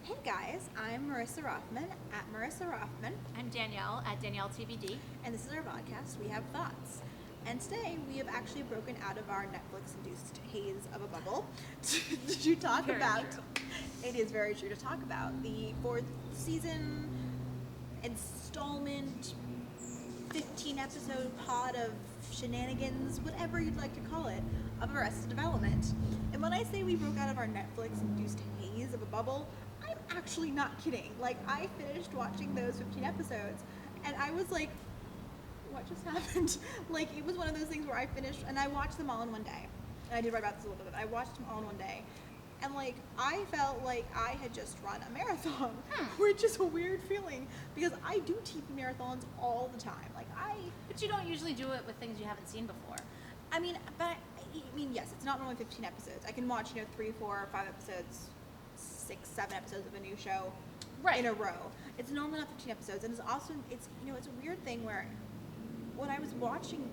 Hey guys, I'm Marisa Rothman at Marisa Rothman, I'm Danielle at Danielle TBD. and this is our podcast, We Have Thoughts. And today we have actually broken out of our Netflix-induced haze of a bubble to talk Very about. true. It is very true to talk about the fourth season installment, 15-episode pod of shenanigans, whatever you'd like to call it, of Arrested Development. And when I say we broke out of our Netflix-induced haze of a bubble, I'm actually not kidding. Like, I finished watching those 15 episodes, and I was like, what just happened? Like, it was one of those things where I finished, and I watched them all in one day. And I did write about this a little bit. I watched them all in one day. And, like, I felt like I had just run a marathon, which is a weird feeling, because I do TV marathons all the time. Like, But you don't usually do it with things you haven't seen before. yes, it's not normally 15 episodes. I can watch, 3, 4, 5 episodes, 6, 7 episodes of a new show in a row. It's normally not 15 episodes, and it's also, it's a weird thing where when I was watching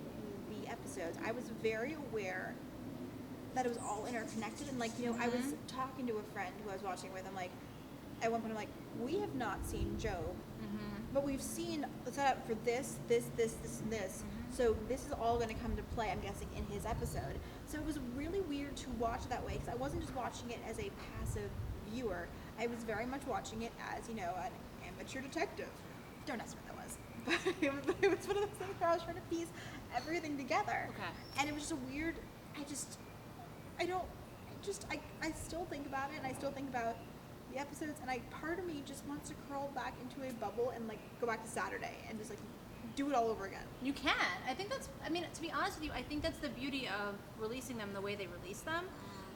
the episodes, I was very aware that it was all interconnected, and I was talking to a friend who I was watching with. I'm like, at one point, I'm like, we have not seen Joe, but we've seen the setup for this, and this. So this is all going to come to play, I'm guessing, in his episode. So it was really weird to watch it that way, because I wasn't just watching it as a passive viewer. I was very much watching it as, an amateur detective. Don't ask me what that was. But it was one of those things where I was trying to piece everything together. Okay. And it was just a weird, I still think about it, and I still think about the episodes, and part of me just wants to curl back into a bubble and, go back to Saturday and just, do it all over again. You can. I think that's, to be honest with you, I think that's the beauty of releasing them the way they release them.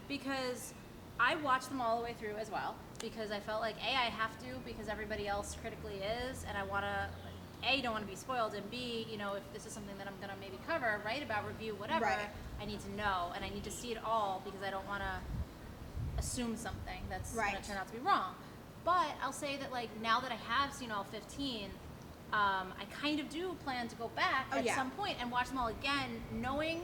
Because I watched them all the way through as well. Because I felt like, A, I have to, because everybody else critically is, and I want to, A, don't want to be spoiled, and B, if this is something that I'm going to maybe cover, write about, review, whatever, Right. I need to know, and I need to see it all, because I don't want to assume something that's going Right. to turn out to be wrong. But I'll say that, now that I have seen all 15, I kind of do plan to go back at some point and watch them all again, knowing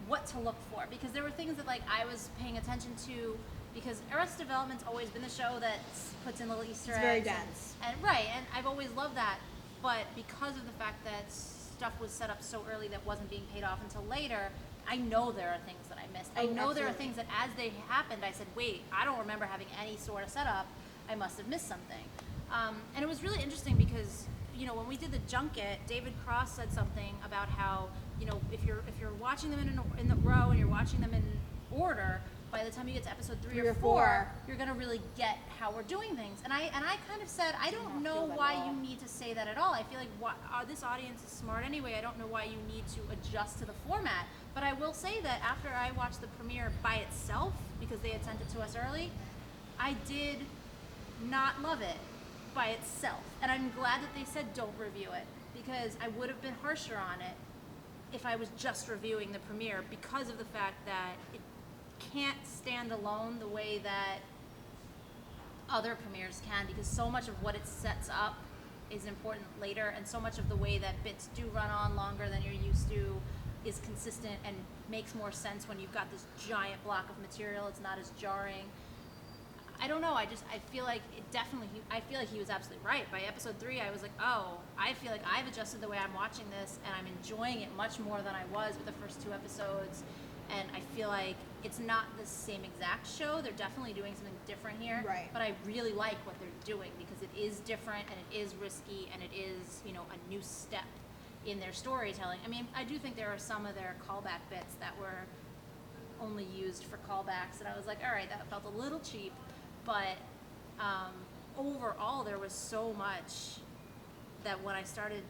what to look for. Because there were things that, I was paying attention to, because Arrested Development's always been the show that puts in little Easter eggs. It's very dense. And I've always loved that. But because of the fact that stuff was set up so early that wasn't being paid off until later, I know there are things that I missed. I know there are things that as they happened, I said, wait, I don't remember having any sort of setup. I must have missed something. And it was really interesting because, when we did the junket, David Cross said something about how, if you're watching them in the row and you're watching them in order, by the time you get to episode 3 or 4, you're gonna really get how we're doing things. And I kind of said, I don't know why you need to say that at all. I feel like this audience is smart anyway. I don't know why you need to adjust to the format. But I will say that after I watched the premiere by itself, because they had sent it to us early, I did not love it by itself. And I'm glad that they said don't review it, because I would have been harsher on it if I was just reviewing the premiere, because of the fact that it can't stand alone the way that other premieres can, because so much of what it sets up is important later, and so much of the way that bits do run on longer than you're used to is consistent and makes more sense when you've got this giant block of material. It's not as jarring. I don't know. I feel like I feel like he was absolutely right. By episode 3, I was like, oh, I feel like I've adjusted the way I'm watching this, and I'm enjoying it much more than I was with the first 2 episodes. And I feel like it's not the same exact show. They're definitely doing something different here. Right. But I really like what they're doing, because it is different and it is risky and it is, a new step in their storytelling. I do think there are some of their callback bits that were only used for callbacks, and I was like, all right, that felt a little cheap. But overall, there was so much that when I started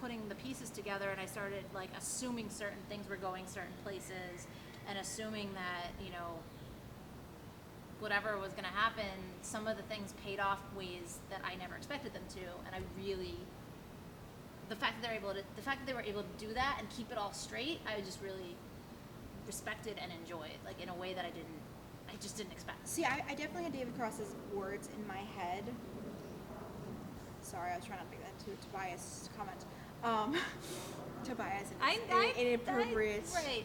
putting the pieces together, and I started assuming certain things were going certain places, and assuming that whatever was going to happen, some of the things paid off ways that I never expected them to, and I really, the fact that they were able to do that and keep it all straight, I just really respected and enjoyed, in a way that I just didn't expect. See, I definitely had David Cross's words in my head. Sorry, I was trying not to make that to Tobias' comment. Tobias, inappropriate. Right.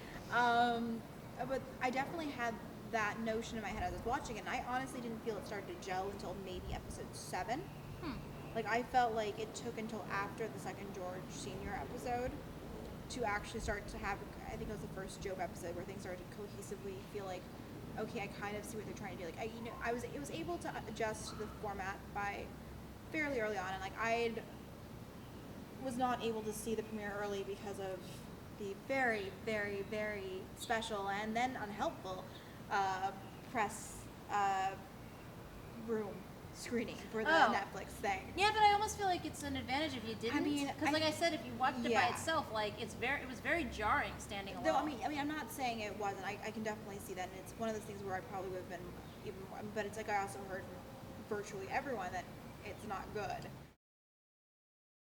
But I definitely had that notion in my head as I was watching it, and I honestly didn't feel it started to gel until maybe episode 7. Like, I felt like it took until after the second George Sr. episode to actually start to have, I think it was the first Job episode where things started to cohesively feel like, okay, I kind of see what they're trying to do. Like, it was able to adjust to the format by fairly early on, and like, was not able to see the premiere early because of the very, very, very special and then unhelpful press room screening for the Netflix thing. Yeah, but I almost feel like it's an advantage if you didn't. I mean, because like I said, if you watched it by itself, like it was very jarring standing alone. Though I mean, I'm not saying it wasn't. I can definitely see that, and it's one of those things where I probably would have been even more. But it's like I also heard from virtually everyone that it's not good.